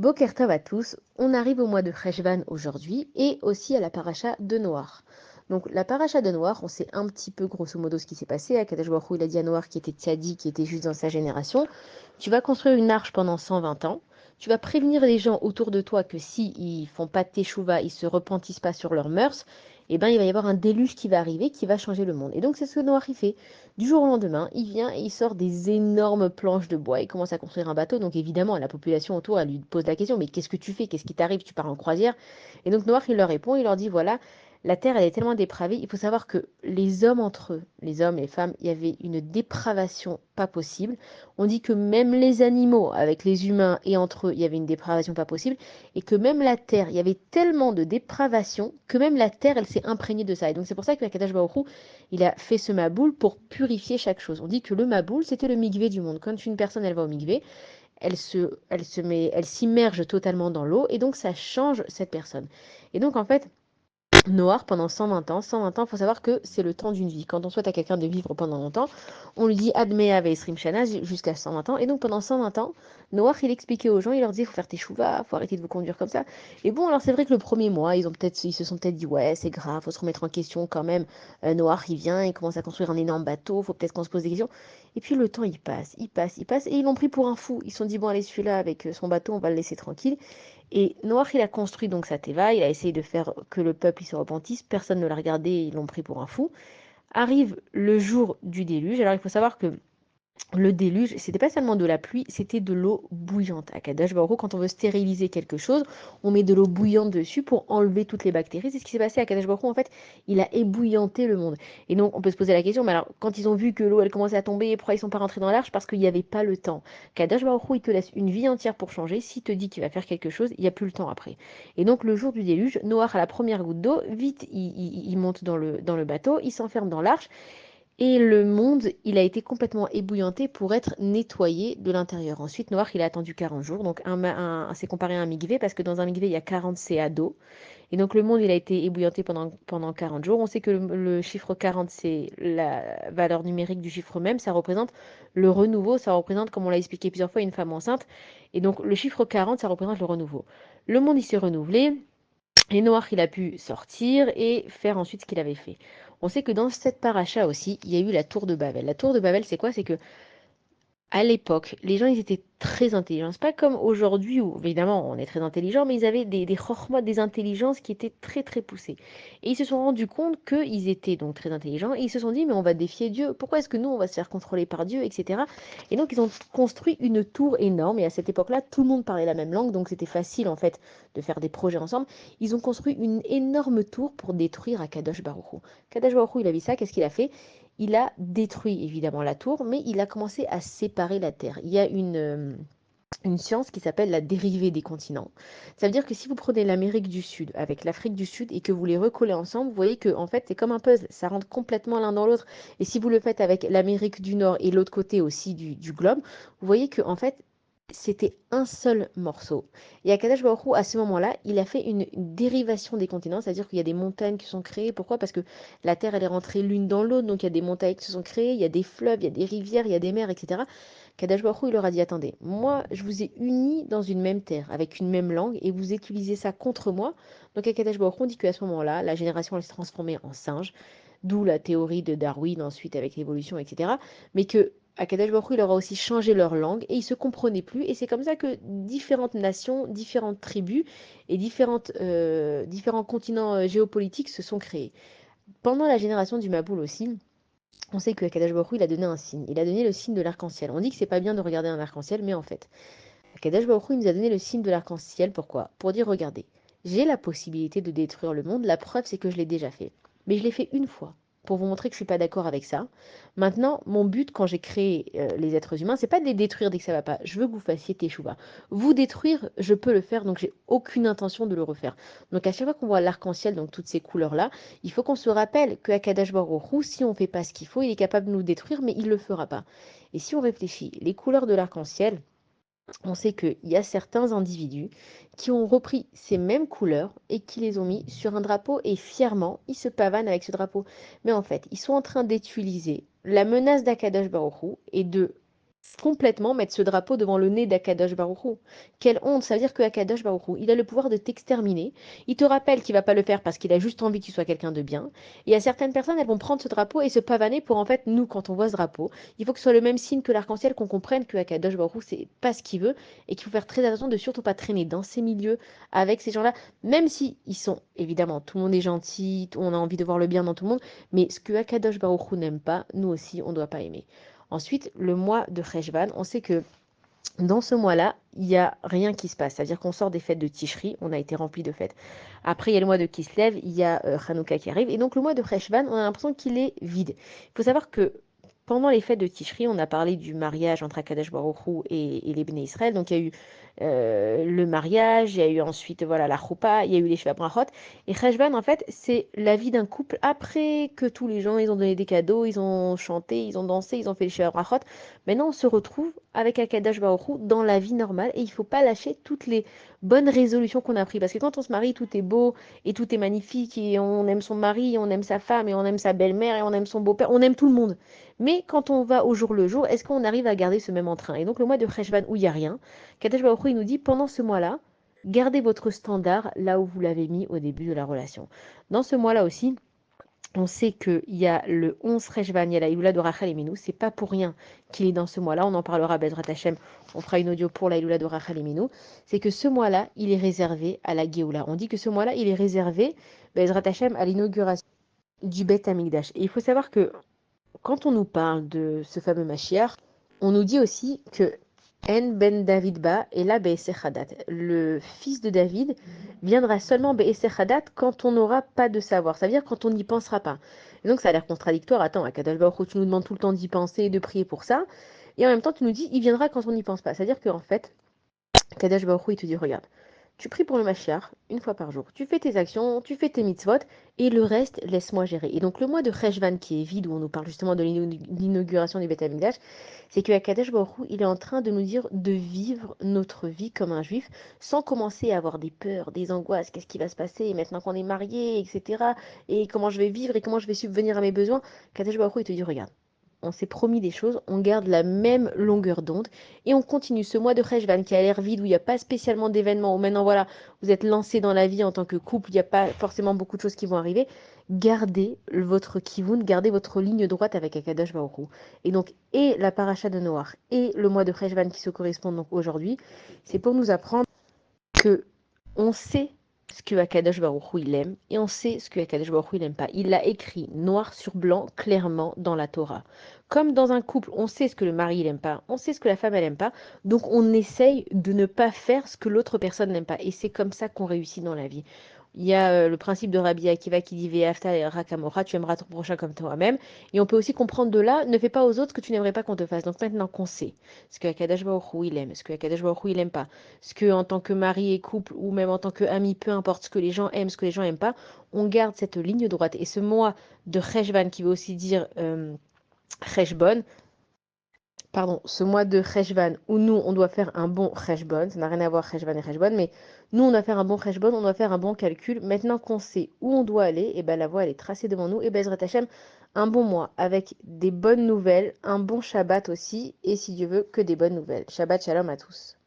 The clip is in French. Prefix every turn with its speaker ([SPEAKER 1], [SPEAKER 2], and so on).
[SPEAKER 1] Boker Tov à tous, on arrive au mois de Cheshvan aujourd'hui et aussi à la paracha de Noach. Donc la paracha de Noach, on sait un petit peu grosso modo ce qui s'est passé. Akadosh Baruch Hu, il a dit à Noach qui était tzaddik, qui était juste dans sa génération, tu vas construire une arche pendant 120 ans, tu vas prévenir les gens autour de toi que si ils font pas de teshuva, ils se repentissent pas sur leurs mœurs, eh ben il va y avoir un déluge qui va arriver, qui va changer le monde. Et donc c'est ce que Noach il fait. Du jour au lendemain, il vient et il sort des énormes planches de bois. Il commence à construire un bateau. Donc évidemment, la population autour, elle lui pose la question, mais qu'est-ce que tu fais? Qu'est-ce qui t'arrive? Tu pars en croisière? Et donc Noir, il leur répond, il leur dit, voilà, la terre, elle est tellement dépravée. Il faut savoir que les hommes entre eux, les hommes, les femmes, il y avait une dépravation pas possible. On dit que même les animaux, avec les humains et entre eux, il y avait une dépravation pas possible. Et que même la terre, il y avait tellement de dépravation que même la terre, elle s'est imprégnée de ça. Et donc c'est pour ça que la Kadash Baruch Hu, il a fait ce maboul pour purifier chaque chose. On dit que le maboul, c'était le migvé du monde. Quand une personne, elle va au migvé, elle s'immerge totalement dans l'eau et donc ça change cette personne. Et donc en fait, Noir pendant 120 ans, il faut savoir que c'est le temps d'une vie. Quand on souhaite à quelqu'un de vivre pendant longtemps, on lui dit Admea Ve'esrim Shana jusqu'à 120 ans. Et donc pendant 120 ans, Noir, il expliquait aux gens, il leur disait il faut faire tes chouvas, il faut arrêter de vous conduire comme ça. Et bon, alors c'est vrai que le premier mois, ils se sont peut-être dit ouais, c'est grave, faut se remettre en question quand même. Noir, il vient, il commence à construire un énorme bateau, faut peut-être qu'on se pose des questions. Et puis le temps, il passe, il passe, il passe, et ils l'ont pris pour un fou. Ils se sont dit bon, allez, celui-là, avec son bateau, on va le laisser tranquille. Et Noach, il a construit donc sa teva, il a essayé de faire que le peuple il se repentisse, personne ne l'a regardé, ils l'ont pris pour un fou. Arrive le jour du déluge, alors il faut savoir que le déluge, c'était pas seulement de la pluie, c'était de l'eau bouillante. À Kadosh Baruch Hu, quand on veut stériliser quelque chose, on met de l'eau bouillante dessus pour enlever toutes les bactéries. C'est ce qui s'est passé à Kadosh Baruch Hu. En fait, il a ébouillanté le monde. Et donc, on peut se poser la question, mais alors, quand ils ont vu que l'eau, elle commençait à tomber, pourquoi ils sont pas rentrés dans l'arche? Parce qu'il n'y avait pas le temps. Kadosh Baruch Hu, il te laisse une vie entière pour changer. S'il te dit qu'il va faire quelque chose, il n'y a plus le temps après. Et donc, le jour du déluge, Noach, à la première goutte d'eau, vite, il monte dans le bateau, il s'enferme dans l'arche. Et le monde, il a été complètement ébouillanté pour être nettoyé de l'intérieur. Ensuite, Noach, il a attendu 40 jours. Donc, c'est comparé à un migvé parce que dans un migvé, il y a 40 CA d'eau. Et donc, le monde, il a été ébouillanté pendant 40 jours. On sait que le chiffre 40, c'est la valeur numérique du chiffre même. Ça représente le renouveau. Ça représente, comme on l'a expliqué plusieurs fois, une femme enceinte. Et donc, le chiffre 40, ça représente le renouveau. Le monde, il s'est renouvelé. Et Noach, il a pu sortir et faire ensuite ce qu'il avait fait. On sait que dans cette paracha aussi, il y a eu la tour de Babel. La tour de Babel, c'est quoi? C'est que à l'époque, les gens, ils étaient très intelligents. C'est pas comme aujourd'hui où, évidemment, on est très intelligent, mais ils avaient des chormotes, des intelligences qui étaient très, très poussées. Et ils se sont rendus compte qu'ils étaient donc très intelligents et ils se sont dit, mais on va défier Dieu. Pourquoi est-ce que nous, on va se faire contrôler par Dieu, etc. Et donc, ils ont construit une tour énorme. Et à cette époque-là, tout le monde parlait la même langue, donc c'était facile, en fait, de faire des projets ensemble. Ils ont construit une énorme tour pour détruire Akadosh Baruch Hu. Akadosh Baruch Hu, il a vu ça, qu'est-ce qu'il a fait? Il a détruit évidemment la tour, mais il a commencé à séparer la Terre. Il y a une science qui s'appelle la dérivée des continents. Ça veut dire que si vous prenez l'Amérique du Sud avec l'Afrique du Sud et que vous les recollez ensemble, vous voyez que en fait c'est comme un puzzle, ça rentre complètement l'un dans l'autre. Et si vous le faites avec l'Amérique du Nord et l'autre côté aussi du globe, vous voyez que en fait c'était un seul morceau. Et Akadosh Baruch Hu, à ce moment-là, il a fait une dérivation des continents, c'est-à-dire qu'il y a des montagnes qui sont créées. Pourquoi? Parce que la Terre, elle est rentrée l'une dans l'autre, donc il y a des montagnes qui se sont créées, il y a des fleuves, il y a des rivières, il y a des mers, etc. Kadash Baruch Hu, il leur a dit, attendez, moi, je vous ai unis dans une même terre, avec une même langue, et vous utilisez ça contre moi. Donc, à Kadash Baruch Hu, on dit qu'à ce moment-là, la génération, elle s'est transformée en singe, d'où la théorie de Darwin, ensuite, avec l'évolution, etc. Mais que Akadash Baruch Hu, il leur a aussi changé leur langue, et ils se comprenaient plus, et c'est comme ça que différentes nations, différentes tribus, et différents continents géopolitiques se sont créés. Pendant la génération du Maboul aussi, on sait que Akadash Baruch Hu, il a donné un signe. Il a donné le signe de l'arc-en-ciel. On dit que c'est pas bien de regarder un arc-en-ciel, mais en fait, Akadash Baruch Hu, il nous a donné le signe de l'arc-en-ciel. Pourquoi? Pour dire, regardez, j'ai la possibilité de détruire le monde. La preuve, c'est que je l'ai déjà fait. Mais je l'ai fait une fois, pour vous montrer que je suis pas d'accord avec ça. Maintenant, mon but, quand j'ai créé les êtres humains, c'est pas de les détruire dès que ça va pas. Je veux que vous fassiez teshuva. Vous détruire, je peux le faire, donc j'ai aucune intention de le refaire. Donc à chaque fois qu'on voit l'arc-en-ciel, donc toutes ces couleurs-là, il faut qu'on se rappelle que Akadash Baruch Hu, si on fait pas ce qu'il faut, il est capable de nous détruire, mais il le fera pas. Et si on réfléchit, les couleurs de l'arc-en-ciel, on sait qu'il y a certains individus qui ont repris ces mêmes couleurs et qui les ont mis sur un drapeau et fièrement, ils se pavanent avec ce drapeau. Mais en fait, ils sont en train d'utiliser la menace d'Akadash Baruch Hu et de complètement mettre ce drapeau devant le nez d'Akadosh Baruch Hu. Quelle honte, ça veut dire que Akadosh Baruch Hu, il a le pouvoir de t'exterminer. Il te rappelle qu'il va pas le faire parce qu'il a juste envie que tu sois quelqu'un de bien. Et il y a certaines personnes, elles vont prendre ce drapeau et se pavaner pour en fait, nous, quand on voit ce drapeau, il faut que ce soit le même signe que l'arc-en-ciel, qu'on comprenne que Akadosh Baruch Hu, c'est pas ce qu'il veut et qu'il faut faire très attention de surtout pas traîner dans ces milieux avec ces gens-là, même si ils sont, évidemment, tout le monde est gentil, on a envie de voir le bien dans tout le monde, mais ce que Akadosh Baruch Hu n'aime pas, nous aussi, on ne doit pas aimer. Ensuite, le mois de Cheshvan, on sait que dans ce mois-là, il n'y a rien qui se passe. C'est-à-dire qu'on sort des fêtes de Tishri, on a été rempli de fêtes. Après, il y a le mois de Kislev, il y a Hanouka qui arrive. Et donc, le mois de Cheshvan, on a l'impression qu'il est vide. Il faut savoir que pendant les fêtes de Tishri, on a parlé du mariage entre Akadosh Baruch Hu et les Bnei Israël. Donc, il y a eu le mariage, il y a eu ensuite voilà, la choupa, il y a eu les Sheva Brachot. Et Cheshvan, en fait, c'est la vie d'un couple après que tous les gens, ils ont donné des cadeaux, ils ont chanté, ils ont dansé, ils ont fait les Sheva Brachot. Maintenant, on se retrouve avec Akadosh Baruch Hu dans la vie normale et il ne faut pas lâcher toutes les bonnes résolutions qu'on a prises. Parce que quand on se marie, tout est beau et tout est magnifique et on aime son mari, on aime sa femme et on aime sa belle-mère et on aime son beau-père, on aime tout le monde. Mais quand on va au jour le jour, est-ce qu'on arrive à garder ce même entrain? Et donc le mois de Cheshvan où il n'y a rien, Akadosh Baruch Hu il nous dit pendant ce mois-là, gardez votre standard là où vous l'avez mis au début de la relation. Dans ce mois-là aussi, on sait qu'il y a le 11 Rejvan, il y a la Iloula de Rachel et Minou. C'est pas pour rien qu'il est dans ce mois-là. On en parlera à Bezrat Hashem. On fera une audio pour la Iloula de Rachel et Minou. C'est que ce mois-là, il est réservé à la Géoula. On dit que ce mois-là, il est réservé, Bezrat Hashem, à l'inauguration du Beth Amikdash. Et il faut savoir que quand on nous parle de ce fameux Mashiach, on nous dit aussi que En ben David ba et là Be'eser Hadat. Le fils de David viendra seulement Be'eser Hadat quand on n'aura pas de savoir. Ça veut dire quand on n'y pensera pas. Et donc ça a l'air contradictoire. Attends, à Kadosh Baruch Hu, tu nous demandes tout le temps d'y penser et de prier pour ça. Et en même temps, tu nous dis, il viendra quand on n'y pense pas. C'est-à-dire qu'en fait, Kadosh Baruch Hu, il te dit, regarde, tu pries pour le Mashiach une fois par jour. Tu fais tes actions, tu fais tes mitzvot, et le reste, laisse-moi gérer. Et donc le mois de Cheshvan qui est vide, où on nous parle justement de l'inauguration du Beth Amikdash, c'est que Kadosh Baruch Hu, il est en train de nous dire de vivre notre vie comme un juif, sans commencer à avoir des peurs, des angoisses, qu'est-ce qui va se passer maintenant qu'on est marié, etc. Et comment je vais vivre et comment je vais subvenir à mes besoins. Kadosh Baruch Hu, il te dit, regarde, on s'est promis des choses, on garde la même longueur d'onde et on continue ce mois de Cheshvan qui a l'air vide, où il n'y a pas spécialement d'événements, où maintenant voilà, vous êtes lancé dans la vie en tant que couple, il n'y a pas forcément beaucoup de choses qui vont arriver. Gardez votre kivun, gardez votre ligne droite avec Akadosh Baruch Hu. Et donc, et la paracha de Noach et le mois de Cheshvan qui se correspondent donc aujourd'hui, c'est pour nous apprendre que on sait ce que Akadosh Baruch Hu il aime et on sait ce que Akadosh Baruch Hu il aime pas. Il l'a écrit noir sur blanc clairement dans la Torah. Comme dans un couple, on sait ce que le mari il aime pas, on sait ce que la femme elle aime pas, donc on essaye de ne pas faire ce que l'autre personne n'aime pas. Et c'est comme ça qu'on réussit dans la vie. Il y a le principe de Rabbi Akiva qui dit Ve'afta et Rakamora, tu aimeras ton prochain comme toi-même. Et on peut aussi comprendre de là, ne fais pas aux autres ce que tu n'aimerais pas qu'on te fasse. Donc maintenant qu'on sait ce que Akadosh Baruch Hu il aime, ce que Akadosh Baruch Hu il aime pas, ce que en tant que mari et couple ou même en tant qu'ami, peu importe ce que les gens aiment, ce que les gens aiment pas, on garde cette ligne droite. Et ce mois de Cheshvan qui veut aussi dire Cheshbon, pardon, ce mois de Cheshvan où nous on doit faire un bon Cheshbon, ça n'a rien à voir Cheshvan et Cheshbon, mais nous on doit faire un bon Cheshbon, on doit faire un bon calcul. Maintenant qu'on sait où on doit aller, et ben la voie elle est tracée devant nous. Et Bezrat Hashem, un bon mois avec des bonnes nouvelles, un bon Shabbat aussi, et si Dieu veut que des bonnes nouvelles. Shabbat shalom à tous.